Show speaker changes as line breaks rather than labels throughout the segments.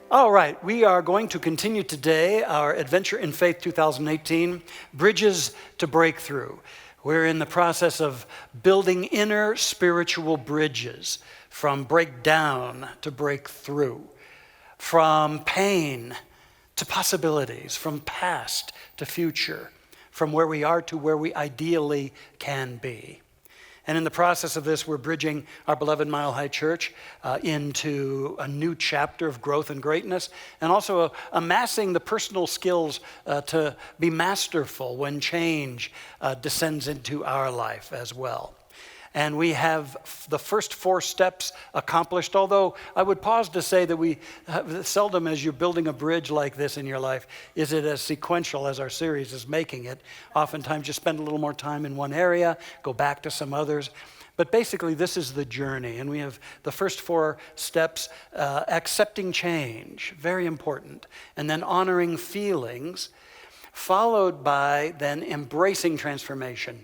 All right, we are going to continue today our Adventure in Faith 2018, Bridges to Breakthrough. We're in the process of building inner spiritual bridges from breakdown to breakthrough, from pain to possibilities, from past to future, from where we are to where we ideally can be. And in the process of this, we're bridging our beloved Mile High Church into a new chapter of growth and greatness, and also amassing the personal skills to be masterful when change descends into our life as well. And we have the first 4 steps accomplished, although I would pause to say that we seldom, as you're building a bridge like this in your life, is it as sequential as our series is making it. Oftentimes you spend a little more time in one area, go back to some others. But basically, this is the journey, and we have the first 4 steps, accepting change, very important, and then honoring feelings, followed by then embracing transformation.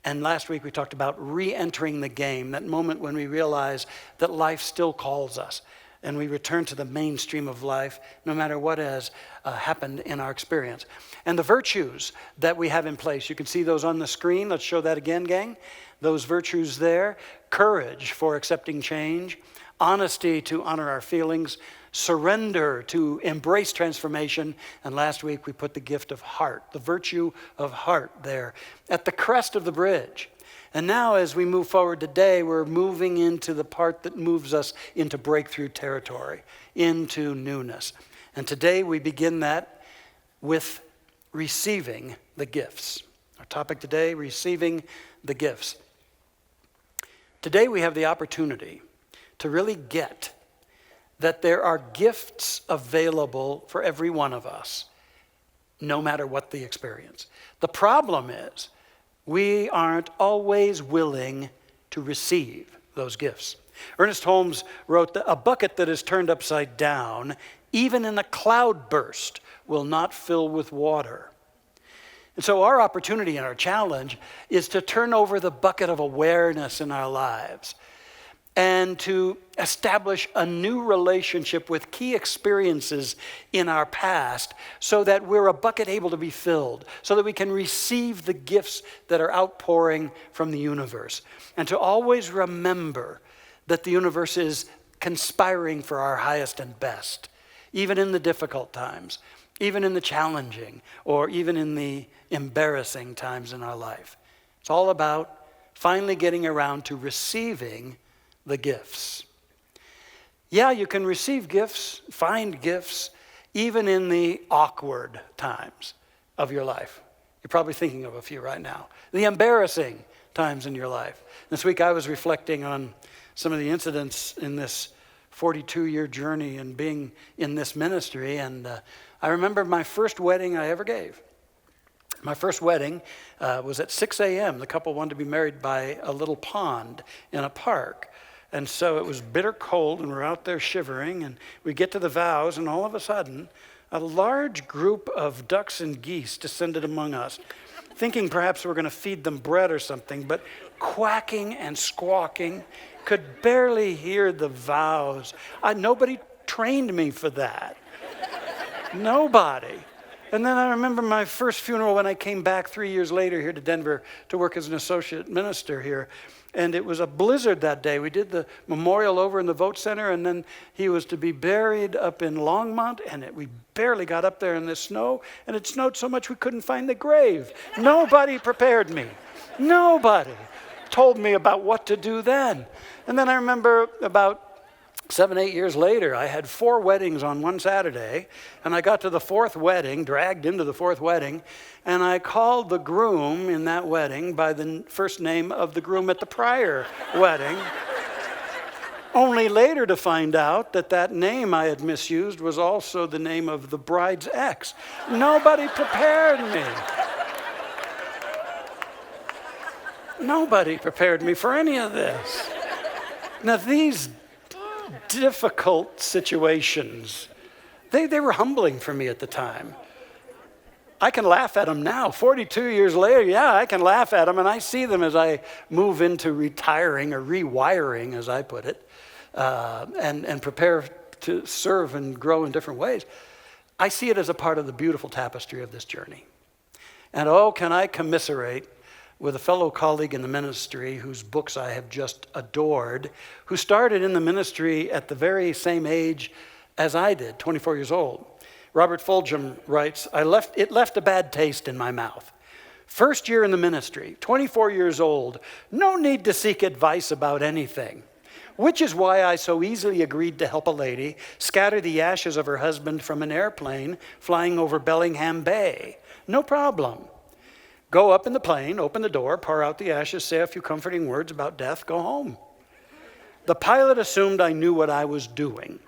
And last week we talked about re-entering the game, that moment when we realize that life still calls us and we return to the mainstream of life no matter what has happened in our experience. And the virtues that we have in place, you can see those on the screen. Let's show that again, gang. Those virtues there: courage for accepting change, honesty to honor our feelings, surrender to embrace transformation, and last week we put the gift of heart, the virtue of heart there at the crest of the bridge. And now as we move forward today, we're moving into the part that moves us into breakthrough territory, into newness. And today we begin that with receiving the gifts. Our topic today, receiving the gifts. Today we have the opportunity to really get that there are gifts available for every one of us, no matter what the experience. The problem is we aren't always willing to receive those gifts. Ernest Holmes wrote that a bucket that is turned upside down, even in a cloud burst, will not fill with water. And so our opportunity and our challenge is to turn over the bucket of awareness in our lives and to establish a new relationship with key experiences in our past so that we're a bucket able to be filled, so that we can receive the gifts that are outpouring from the universe. And to always remember that the universe is conspiring for our highest and best, even in the difficult times, even in the challenging, or even in the embarrassing times in our life. It's all about finally getting around to receiving the gifts. Yeah, you can receive gifts, find gifts, even in the awkward times of your life. You're probably thinking of a few right now. The embarrassing times in your life. This week I was reflecting on some of the incidents in this 42-year journey and being in this ministry, and I remember my first wedding I ever gave. My first wedding was at 6 a.m. The couple wanted to be married by a little pond in a park. And so it was bitter cold, and we're out there shivering, and we get to the vows, and all of a sudden, a large group of ducks and geese descended among us, thinking perhaps we were going to feed them bread or something, but quacking and squawking, could barely hear the vows. Nobody trained me for that. Nobody. And then I remember my first funeral when I came back 3 years later here to Denver to work as an associate minister here. And it was a blizzard that day. We did the memorial over in the Vote Center, and then he was to be buried up in Longmont, and we barely got up there in the snow, and it snowed so much we couldn't find the grave. Nobody prepared me. Nobody told me about what to do then. And then I remember about 7, 8 years later, I had 4 weddings on one Saturday, and I got to the 4th wedding, dragged into the 4th wedding, and I called the groom in that wedding by the first name of the groom at the prior wedding, only later to find out that that name I had misused was also the name of the bride's ex. Nobody prepared me. Nobody prepared me for any of this. Now, these difficult situations, they were humbling for me at the time. I can laugh at them now. 42 years later, yeah, I can laugh at them, and I see them as I move into retiring or rewiring, as I put it, and prepare to serve and grow in different ways. I see it as a part of the beautiful tapestry of this journey. And oh, can I commiserate with a fellow colleague in the ministry whose books I have just adored, who started in the ministry at the very same age as I did, 24 years old. Robert Fulgham writes, it left a bad taste in my mouth. First year in the ministry, 24 years old, no need to seek advice about anything, which is why I so easily agreed to help a lady scatter the ashes of her husband from an airplane flying over Bellingham Bay. No problem. Go up in the plane, open the door, pour out the ashes, say a few comforting words about death, go home. The pilot assumed I knew what I was doing.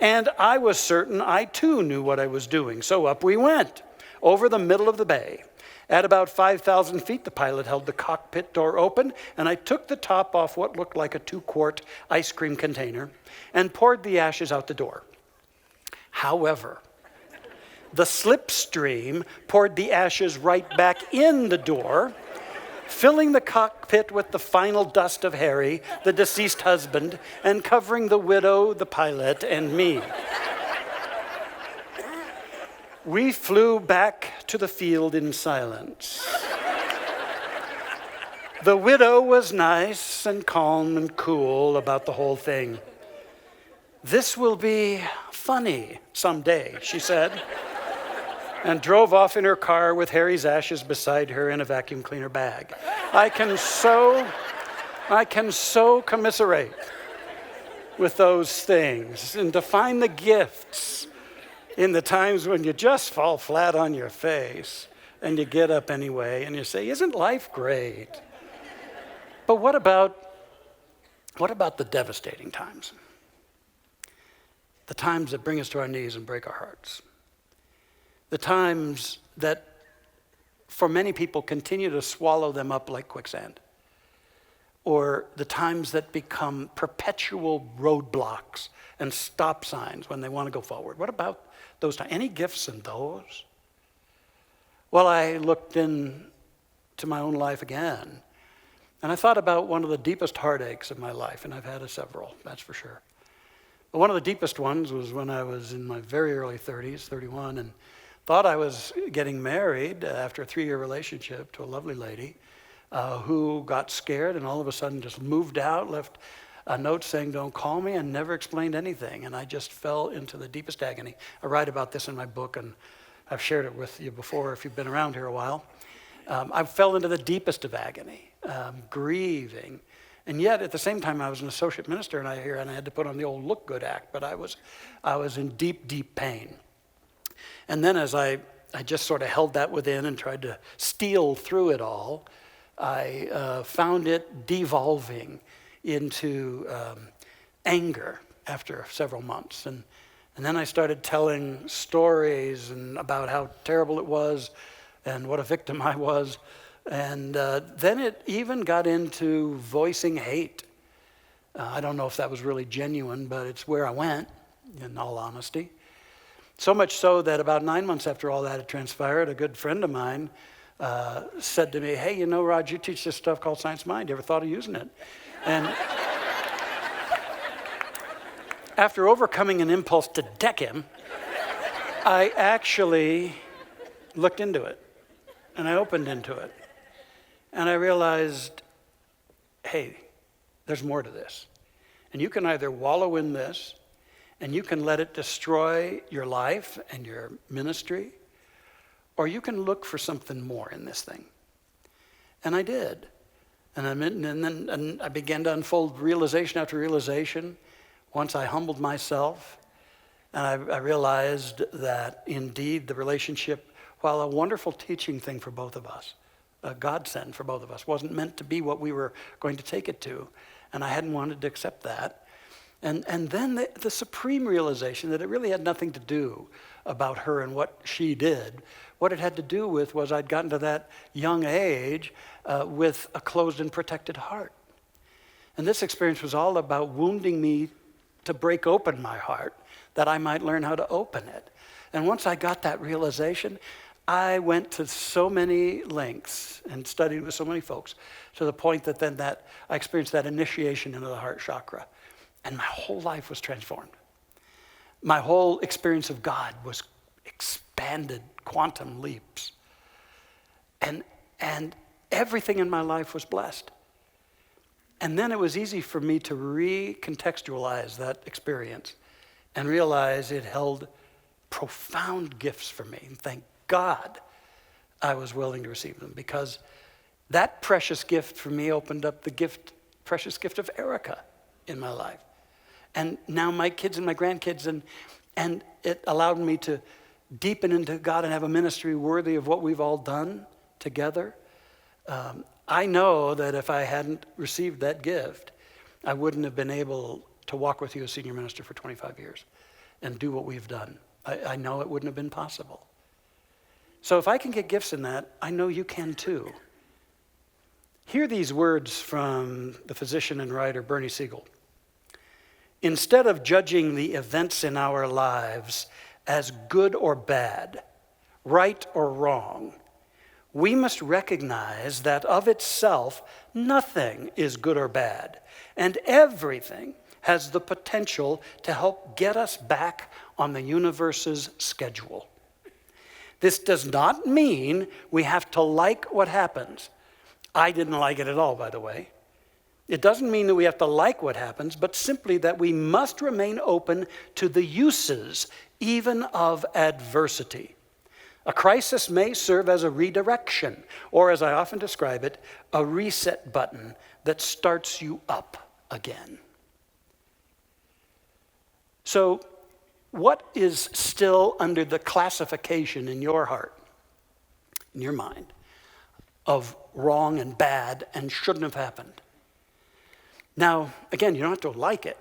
And I was certain I too knew what I was doing. So up we went, over the middle of the bay. At about 5,000 feet, the pilot held the cockpit door open, and I took the top off what looked like a 2-quart ice cream container and poured the ashes out the door. However, the slipstream poured the ashes right back in the door, filling the cockpit with the final dust of Harry, the deceased husband, and covering the widow, the pilot, and me. We flew back to the field in silence. The widow was nice and calm and cool about the whole thing. This will be funny someday, she said, and drove off in her car with Harry's ashes beside her in a vacuum cleaner bag. I can so commiserate with those things, and to find the gifts in the times when you just fall flat on your face and you get up anyway and you say, isn't life great? But what about the devastating times? The times that bring us to our knees and break our hearts. The times that, for many people, continue to swallow them up like quicksand. Or the times that become perpetual roadblocks and stop signs when they want to go forward. What about those times? Any gifts in those? Well, I looked into my own life again, and I thought about one of the deepest heartaches of my life, and I've had several, that's for sure. But one of the deepest ones was when I was in my very early 30s, 31, and thought I was getting married after a 3-year relationship to a lovely lady who got scared and all of a sudden just moved out, left a note saying, don't call me, and never explained anything. And I just fell into the deepest agony. I write about this in my book, and I've shared it with you before if you've been around here a while. I fell into the deepest of agony, grieving. And yet, at the same time, I was an associate minister, and I had to put on the old look good act, but I was in deep, deep pain. And then as I just sort of held that within and tried to steal through it all, I found it devolving into anger after several months. And then I started telling stories and about how terrible it was and what a victim I was. And then it even got into voicing hate. I don't know if that was really genuine, but it's where I went, in all honesty. So much so that about 9 months after all that had transpired, a good friend of mine said to me, hey, you know, Rod, you teach this stuff called Science Mind. You ever thought of using it? And after overcoming an impulse to deck him, I actually looked into it, and I opened into it. And I realized, hey, there's more to this. And you can either wallow in this, and you can let it destroy your life and your ministry, or you can look for something more in this thing. And I did. And I began to unfold realization after realization. Once I humbled myself, and I realized that indeed the relationship, while a wonderful teaching thing for both of us, a godsend for both of us, wasn't meant to be what we were going to take it to. And I hadn't wanted to accept that. And then the supreme realization that it really had nothing to do about her and what she did. What it had to do with was I'd gotten to that young age with a closed and protected heart. And this experience was all about wounding me to break open my heart, that I might learn how to open it. And once I got that realization, I went to so many lengths and studied with so many folks to the point that then I experienced that initiation into the heart chakra. And my whole life was transformed. my whole experience of God was expanded quantum leaps. And everything in my life was blessed. And then it was easy for me to recontextualize that experience and realize it held profound gifts for me. And thank God I was willing to receive them, because that precious gift for me opened up the precious gift of Erica in my life. And now my kids and my grandkids, and it allowed me to deepen into God and have a ministry worthy of what we've all done together. I know that if I hadn't received that gift, I wouldn't have been able to walk with you as senior minister for 25 years and do what we've done. I know it wouldn't have been possible. So if I can get gifts in that, I know you can too. Hear these words from the physician and writer Bernie Siegel. Instead of judging the events in our lives as good or bad, right or wrong, we must recognize that of itself, nothing is good or bad, and everything has the potential to help get us back on the universe's schedule. This does not mean we have to like what happens. I didn't like it at all, by the way. It doesn't mean that we have to like what happens, but simply that we must remain open to the uses, even of adversity. A crisis may serve as a redirection, or as I often describe it, a reset button that starts you up again. So, what is still under the classification in your heart, in your mind, of wrong and bad and shouldn't have happened? Now, again, you don't have to like it,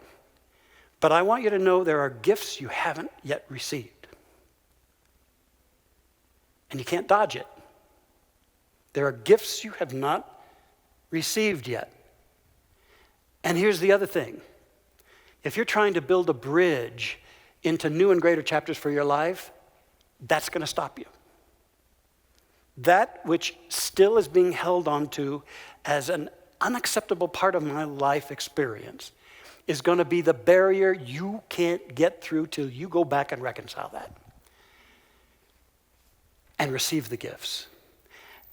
but I want you to know there are gifts you haven't yet received. And you can't dodge it. There are gifts you have not received yet. And here's the other thing. If you're trying to build a bridge into new and greater chapters for your life, that's going to stop you. That which still is being held onto as an unacceptable part of my life experience is going to be the barrier you can't get through till you go back and reconcile that and receive the gifts.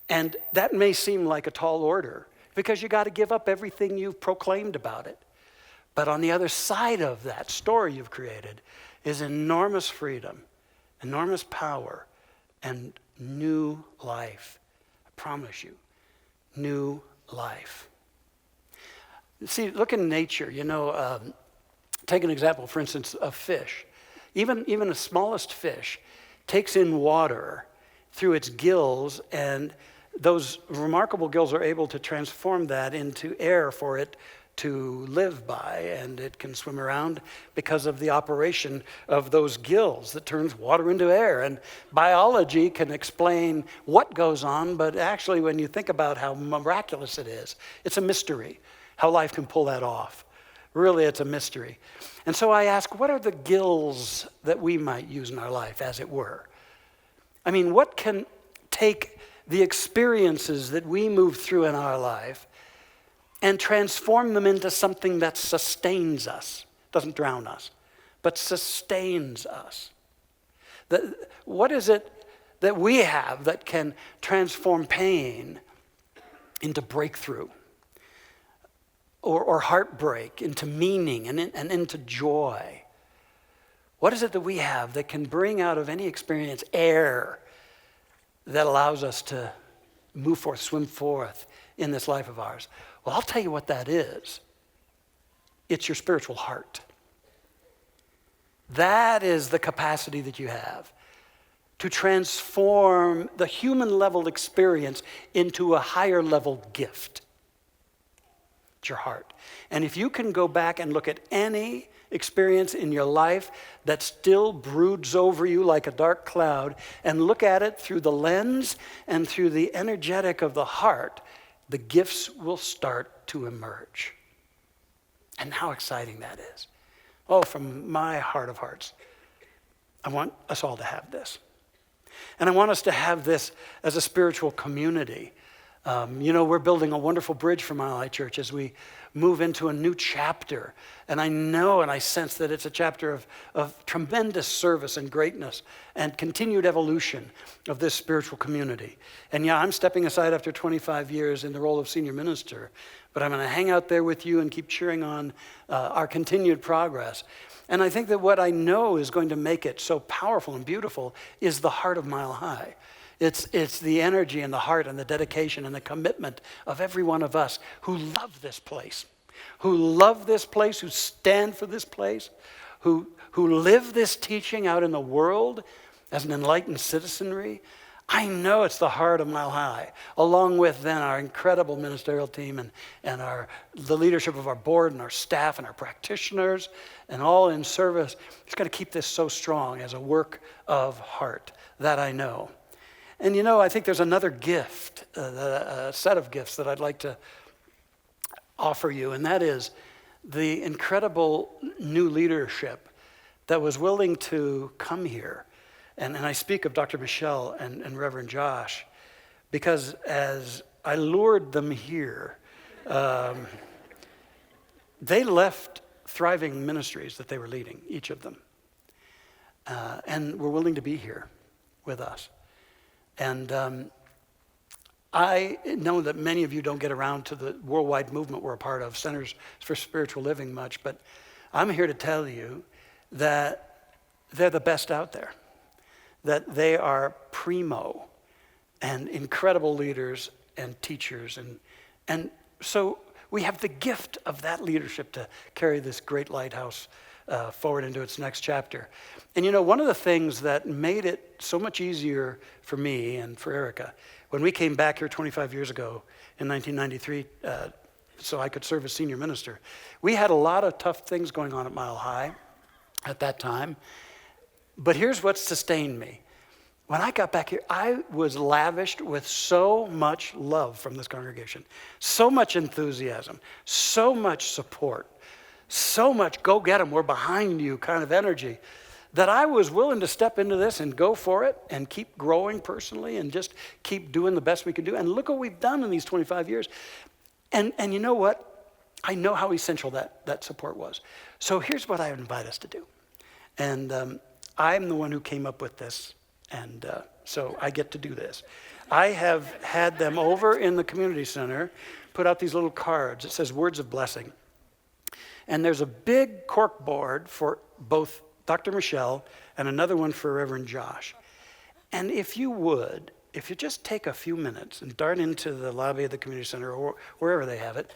And that may seem like a tall order because you got to give up everything you've proclaimed about it. But on the other side of that story you've created is enormous freedom, enormous power, and new life. I promise you, new life. See, look in nature, take an example, for instance, of fish. Even the smallest fish takes in water through its gills, and those remarkable gills are able to transform that into air for it to live by, and it can swim around because of the operation of those gills that turns water into air. And biology can explain what goes on, but actually when you think about how miraculous it is, it's a mystery how life can pull that off. Really, it's a mystery. And so I ask, what are the gills that we might use in our life, as it were? I mean, what can take the experiences that we move through in our life and transform them into something that sustains us, doesn't drown us, but sustains us? What is it that we have that can transform pain into breakthrough, or heartbreak into meaning and into joy? What is it that we have that can bring out of any experience air that allows us to move forth, swim forth in this life of ours? Well, I'll tell you what that is. It's your spiritual heart. That is the capacity that you have to transform the human level experience into a higher level gift. It's your heart. And if you can go back and look at any experience in your life that still broods over you like a dark cloud and look at it through the lens and through the energetic of the heart, the gifts will start to emerge. And how exciting that is. Oh, from my heart of hearts, I want us all to have this. And I want us to have this as a spiritual community We're building a wonderful bridge for Mile High Church as we move into a new chapter. And I know and I sense that it's a chapter of tremendous service and greatness and continued evolution of this spiritual community. And yeah, I'm stepping aside after 25 years in the role of senior minister, but I'm going to hang out there with you and keep cheering on our continued progress. And I think that what I know is going to make it so powerful and beautiful is the heart of Mile High. It's the energy and the heart and the dedication and the commitment of every one of us who love this place, who stand for this place, who live this teaching out in the world as an enlightened citizenry. I know it's the heart of Mile High, along with then our incredible ministerial team and the leadership of our board and our staff and our practitioners, and all in service. It's going to keep this so strong as a work of heart, that I know. And I think there's another gift, a set of gifts that I'd like to offer you, and that is the incredible new leadership that was willing to come here. And I speak of Dr. Michelle and Reverend Josh, because as I lured them here, they left thriving ministries that they were leading, each of them, and were willing to be here with us. And I know that many of you don't get around to the worldwide movement we're a part of, Centers for Spiritual Living, much, but I'm here to tell you that they're the best out there, that they are primo and incredible leaders and teachers. And so we have the gift of that leadership to carry this great lighthouse forward into its next chapter. And one of the things that made it so much easier for me and for Erica, when we came back here 25 years ago in 1993, so I could serve as senior minister, we had a lot of tough things going on at Mile High at that time. But here's what sustained me. When I got back here, I was lavished with so much love from this congregation, so much enthusiasm, so much support, so much go get them, we're behind you kind of energy, that I was willing to step into this and go for it and keep growing personally and just keep doing the best we can do. And look what we've done in these 25 years. And you know what? I know how essential that support was. So here's what I invite us to do. And I'm the one who came up with this, and so I get to do this. I have had them over in the community center put out these little cards. It says words of blessing. And there's a big cork board for both Dr. Michelle and another one for Reverend Josh. And if you just take a few minutes and dart into the lobby of the community center or wherever they have it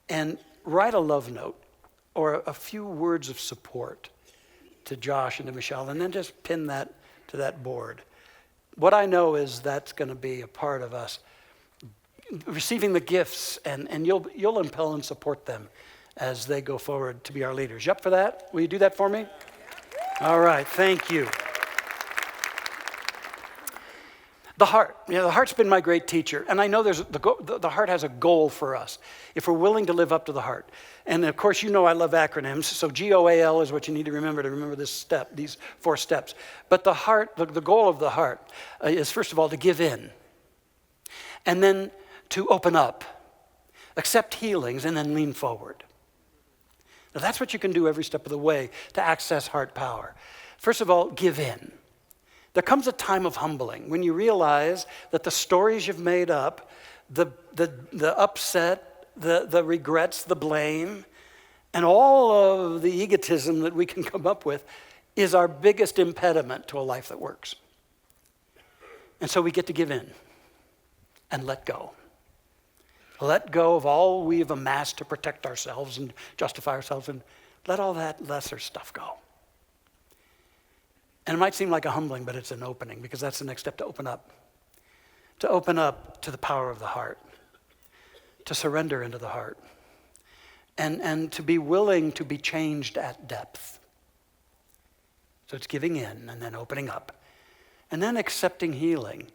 and write a love note or a few words of support to Josh and to Michelle, and then just pin that to that board. What I know is that's going to be a part of us receiving the gifts, and you'll impel and support them as they go forward to be our leaders. You up for that? Will you do that for me? All right, thank you. The heart. The heart's been my great teacher. And I know the heart has a goal for us if we're willing to live up to the heart. And of course, I love acronyms. So GOAL is what you need to remember this step, these 4 steps. But the heart, the goal of the heart is, first of all, to give in. And then to open up, accept healings, and then lean forward. Now that's what you can do every step of the way to access heart power. First of all, give in. There comes a time of humbling when you realize that the stories you've made up, the upset, the regrets, the blame, and all of the egotism that we can come up with is our biggest impediment to a life that works. And so we get to give in and let go. Let go of all we've amassed to protect ourselves and justify ourselves, and let all that lesser stuff go. And it might seem like a humbling, but it's an opening, because that's the next step, to open up. To open up to the power of the heart. To surrender into the heart. And to be willing to be changed at depth. So it's giving in and then opening up. And then accepting healing.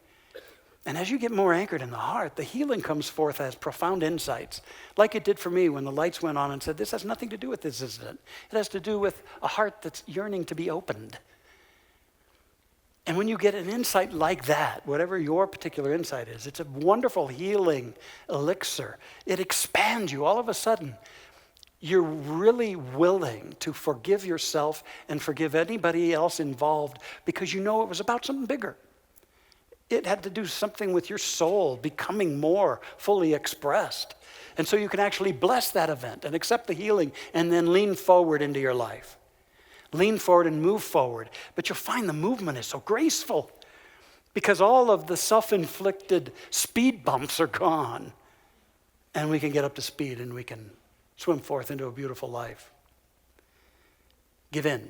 And as you get more anchored in the heart, the healing comes forth as profound insights, like it did for me when the lights went on and said, this has nothing to do with this incident. It has to do with a heart that's yearning to be opened. And when you get an insight like that, whatever your particular insight is, it's a wonderful healing elixir. It expands you. All of a sudden, you're really willing to forgive yourself and forgive anybody else involved because you know it was about something bigger. It had to do something with your soul becoming more fully expressed. And so you can actually bless that event and accept the healing and then lean forward into your life. Lean forward and move forward. But you'll find the movement is so graceful because all of the self-inflicted speed bumps are gone. And we can get up to speed and we can swim forth into a beautiful life. Give in,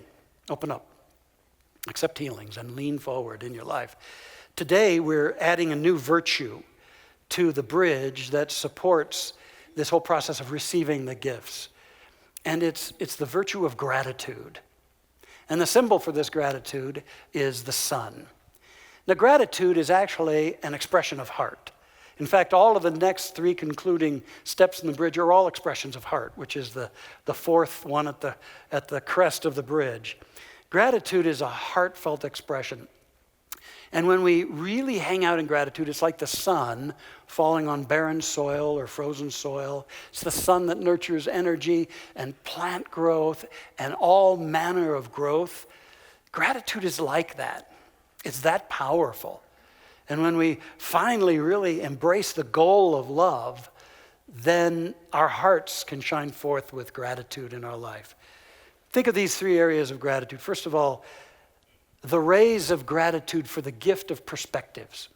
open up, accept healings, and lean forward in your life. Today, we're adding a new virtue to the bridge that supports this whole process of receiving the gifts. And it's the virtue of gratitude. And the symbol for this gratitude is the sun. Now, gratitude is actually an expression of heart. In fact, all of the next three concluding steps in the bridge are all expressions of heart, which is the fourth one at the crest of the bridge. Gratitude is a heartfelt expression. And when we really hang out in gratitude, it's like the sun falling on barren soil or frozen soil. It's the sun that nurtures energy and plant growth and all manner of growth. Gratitude is like that. It's that powerful. And when we finally really embrace the goal of love, then our hearts can shine forth with gratitude in our life. Think of these three areas of gratitude. First of all, the rays of gratitude for the gift of perspectives.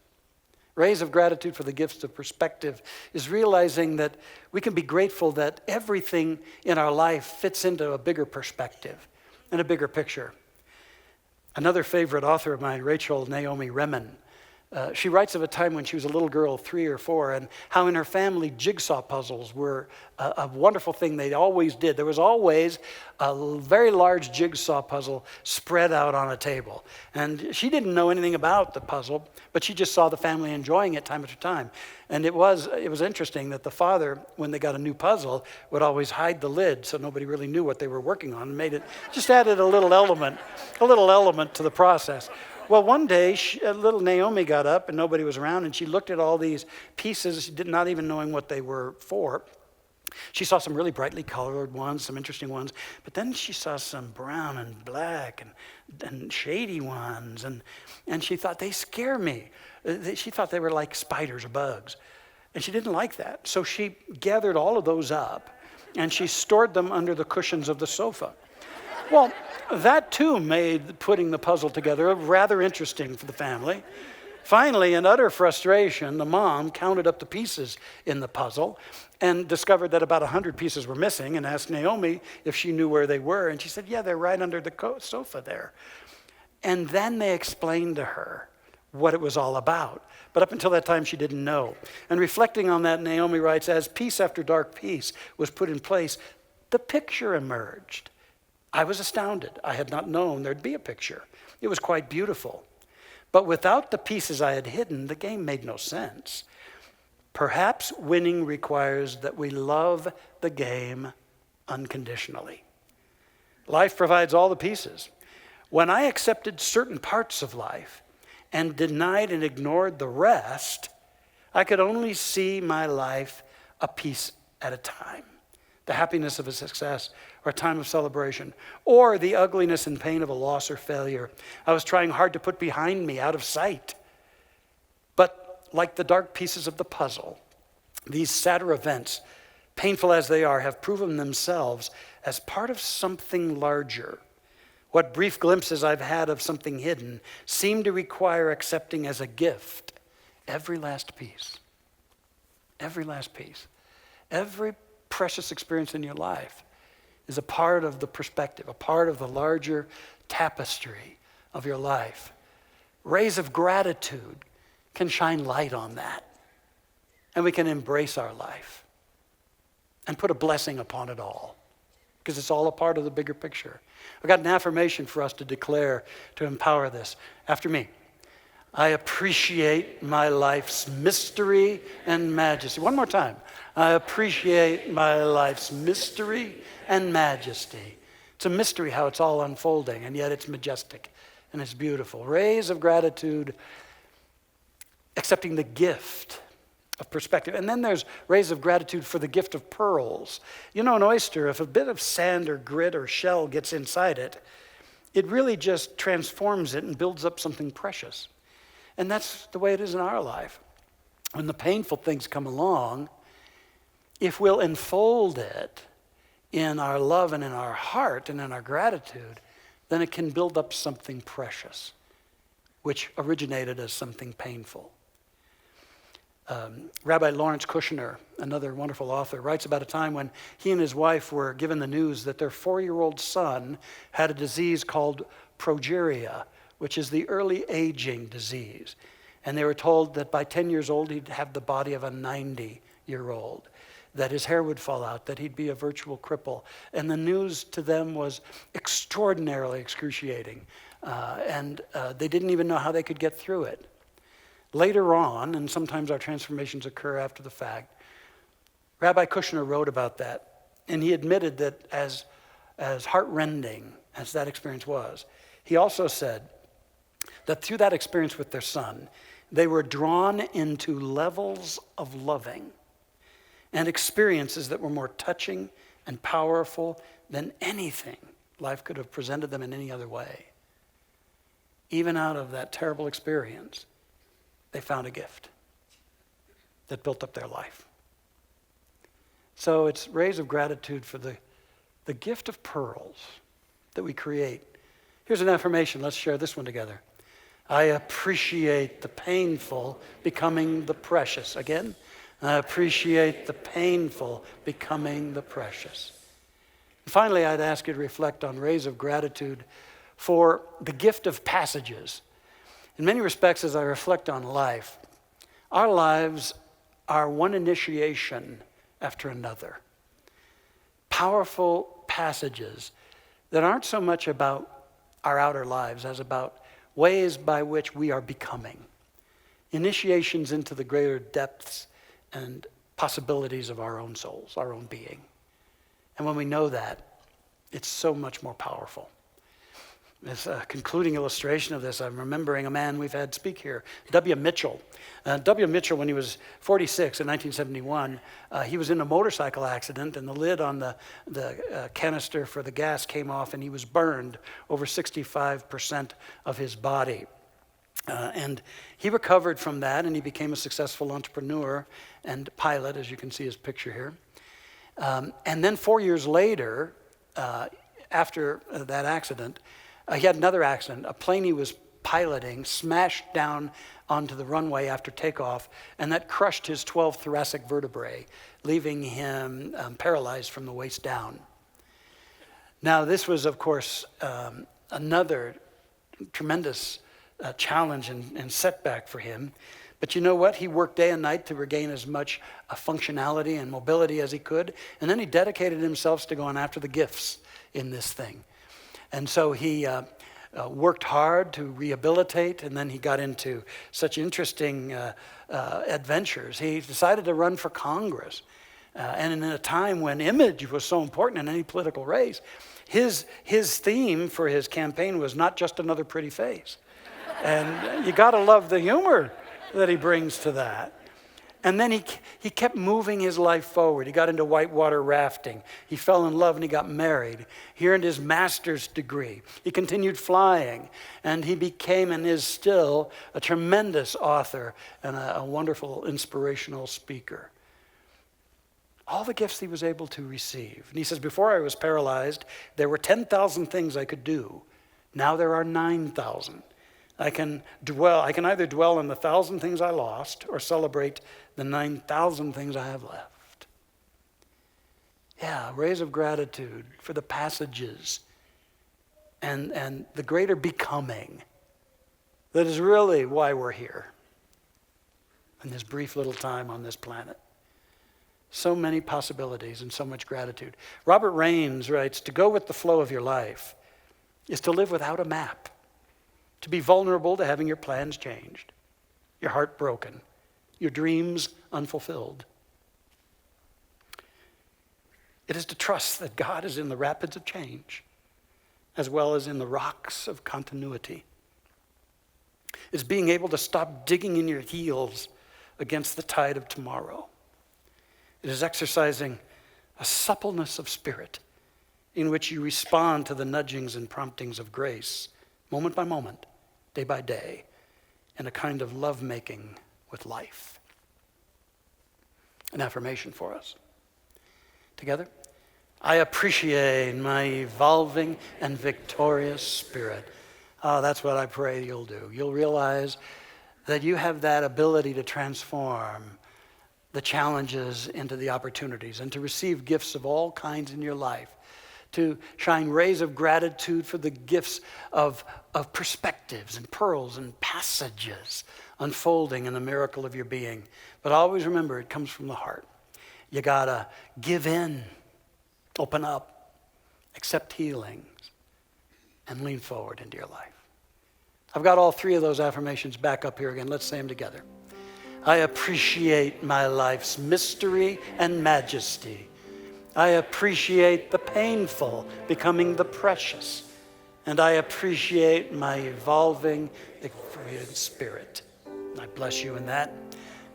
Rays of gratitude for the gifts of perspective is realizing that we can be grateful that everything in our life fits into a bigger perspective and a bigger picture. Another favorite author of mine, Rachel Naomi Remen, she writes of a time when she was a little girl, 3 or 4, and how in her family jigsaw puzzles were a wonderful thing they always did. There was always a very large jigsaw puzzle spread out on a table. And she didn't know anything about the puzzle, but she just saw the family enjoying it time after time. And it was interesting that the father, when they got a new puzzle, would always hide the lid so nobody really knew what they were working on, and just added a little element to the process. Well, one day, little Naomi got up and nobody was around, and she looked at all these pieces, not even knowing what they were for. She saw some really brightly colored ones, some interesting ones, but then she saw some brown and black and shady ones, and she thought, they scare me. She thought they were like spiders or bugs, and she didn't like that. So she gathered all of those up, and she stored them under the cushions of the sofa. Well, that too made putting the puzzle together rather interesting for the family. Finally, in utter frustration, the mom counted up the pieces in the puzzle and discovered that about 100 pieces were missing and asked Naomi if she knew where they were. And she said, yeah, they're right under the sofa there. And then they explained to her what it was all about. But up until that time, she didn't know. And reflecting on that, Naomi writes, as piece after dark piece was put in place, the picture emerged. I was astounded. I had not known there'd be a picture. It was quite beautiful. But without the pieces I had hidden, the game made no sense. Perhaps winning requires that we love the game unconditionally. Life provides all the pieces. When I accepted certain parts of life and denied and ignored the rest, I could only see my life a piece at a time. The happiness of a success or a time of celebration, or the ugliness and pain of a loss or failure I was trying hard to put behind me, out of sight. But like the dark pieces of the puzzle, these sadder events, painful as they are, have proven themselves as part of something larger. What brief glimpses I've had of something hidden seem to require accepting as a gift every last piece. Every last piece. Every precious experience in your life is a part of the perspective, a part of the larger tapestry of your life. Rays of gratitude can shine light on that, and we can embrace our life and put a blessing upon it all, because it's all a part of the bigger picture. I've got an affirmation for us to declare to empower this. After me. I appreciate my life's mystery and majesty. One more time. I appreciate my life's mystery and majesty. It's a mystery how it's all unfolding, and yet it's majestic and it's beautiful. Rays of gratitude, accepting the gift of perspective. And then there's rays of gratitude for the gift of pearls. You know, an oyster, if a bit of sand or grit or shell gets inside it, it really just transforms it and builds up something precious. And that's the way it is in our life. When the painful things come along, if we'll enfold it in our love and in our heart and in our gratitude, then it can build up something precious, which originated as something painful. Rabbi Lawrence Kushner, another wonderful author, writes about a time when he and his wife were given the news that their 4-year-old son had a disease called progeria, which is the early aging disease. And they were told that by 10 years old, he'd have the body of a 90-year-old, that his hair would fall out, that he'd be a virtual cripple. And the news to them was extraordinarily excruciating. And they didn't even know how they could get through it. Later on, and sometimes our transformations occur after the fact, Rabbi Kushner wrote about that, and he admitted that as heart-rending as that experience was, he also said that through that experience with their son, they were drawn into levels of loving and experiences that were more touching and powerful than anything life could have presented them in any other way. Even out of that terrible experience, they found a gift that built up their life. So it's rays of gratitude for the gift of pearls that we create. Here's an affirmation. Let's share this one together. I appreciate the painful becoming the precious. Again, I appreciate the painful becoming the precious. And finally, I'd ask you to reflect on rays of gratitude for the gift of passages. In many respects, as I reflect on life, our lives are one initiation after another. Powerful passages that aren't so much about our outer lives as about ways by which we are becoming. Initiations into the greater depths and possibilities of our own souls, our own being. And when we know that, it's so much more powerful. As a concluding illustration of this, I'm remembering a man we've had speak here, W. Mitchell. W. Mitchell, when he was 46 in 1971, he was in a motorcycle accident, and the lid on the canister for the gas came off, and he was burned over 65% of his body. And he recovered from that, and he became a successful entrepreneur and pilot, as you can see his picture here. And then 4 years later, after that accident, he had another accident. A plane he was piloting smashed down onto the runway after takeoff, and that crushed his 12 thoracic vertebrae, leaving him paralyzed from the waist down. Now, this was, of course, another tremendous challenge and setback for him. But you know what? He worked day and night to regain as much functionality and mobility as he could, and then he dedicated himself to going after the gifts in this thing. And so he worked hard to rehabilitate, and then he got into such interesting adventures. He decided to run for Congress. And in a time when image was so important in any political race, his theme for his campaign was not just another pretty face. And you got to love the humor that he brings to that. And then he kept moving his life forward. He got into whitewater rafting. He fell in love and he got married. He earned his master's degree. He continued flying. And he became and is still a tremendous author and a wonderful inspirational speaker. All the gifts he was able to receive. And he says, before I was paralyzed, there were 10,000 things I could do. Now there are 9,000. I can either dwell on the 1,000 things I lost or celebrate the 9,000 things I have left. Yeah, rays of gratitude for the passages and the greater becoming that is really why we're here in this brief little time on this planet. So many possibilities and so much gratitude. Robert Raines writes, to go with the flow of your life is to live without a map. To be vulnerable to having your plans changed, your heart broken, your dreams unfulfilled. It is to trust that God is in the rapids of change, as well as in the rocks of continuity. It's being able to stop digging in your heels against the tide of tomorrow. It is exercising a suppleness of spirit in which you respond to the nudgings and promptings of grace, moment by moment, day by day, in a kind of lovemaking with life. An affirmation for us. Together, I appreciate my evolving and victorious spirit. Oh, that's what I pray you'll do. You'll realize that you have that ability to transform the challenges into the opportunities and to receive gifts of all kinds in your life, to shine rays of gratitude for the gifts of perspectives and pearls and passages unfolding in the miracle of your being. But always remember, it comes from the heart. You gotta give in, open up, accept healings, and lean forward into your life. I've got all three of those affirmations back up here again. Let's say them together. I appreciate my life's mystery and majesty. I appreciate the painful becoming the precious. And I appreciate my evolving, victorious spirit. I bless you in that.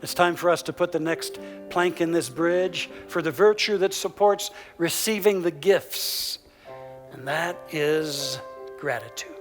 It's time for us to put the next plank in this bridge for the virtue that supports receiving the gifts. And that is gratitude.